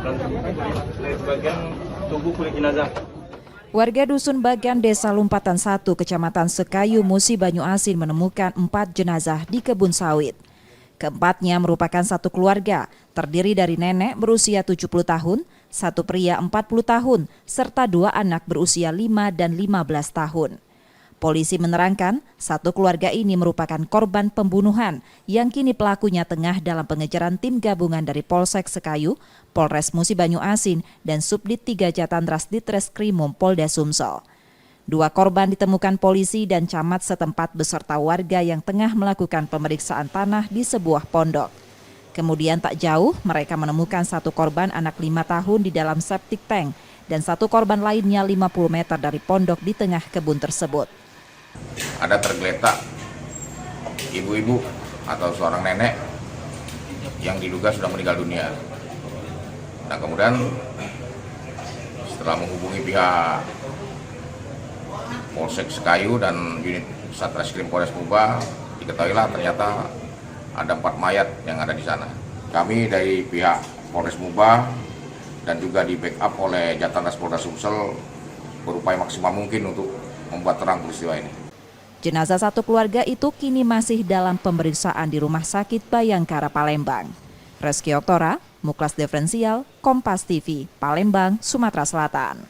dan sebagian tubuh kulit jenazah. Warga Dusun Bagan, Desa Lumpatan 1, Kecamatan Sekayu, Musi Banyuasin menemukan 4 jenazah di kebun sawit. Keempatnya merupakan satu keluarga, terdiri dari nenek berusia 70 tahun, satu pria 40 tahun, serta 2 anak berusia 5 dan 15 tahun. Polisi menerangkan, satu keluarga ini merupakan korban pembunuhan yang kini pelakunya tengah dalam pengejaran tim gabungan dari Polsek Sekayu, Polres Musi Banyuasin, dan Subdit 3 Jatantras Ditreskrimum Polda Sumsel. 2 korban ditemukan polisi dan camat setempat beserta warga yang tengah melakukan pemeriksaan tanah di sebuah pondok. Kemudian tak jauh, mereka menemukan satu korban anak 5 tahun di dalam septic tank dan satu korban lainnya 50 meter dari pondok di tengah kebun tersebut. Ada tergeletak ibu-ibu atau seorang nenek yang diduga sudah meninggal dunia. Nah, kemudian setelah menghubungi pihak Polsek Sekayu dan unit Satreskrim Polres Muba, diketahuilah ternyata ada 4 mayat yang ada di sana. Kami dari pihak Polres Muba dan juga di backup oleh Jatantras Polda Sumsel berupaya maksimal mungkin untuk membuat terang peristiwa ini. Jenazah satu keluarga itu kini masih dalam pemeriksaan di Rumah Sakit Bayangkara, Palembang. Reski Oktora, Muklas Diferensial, Kompas TV, Palembang, Sumatera Selatan.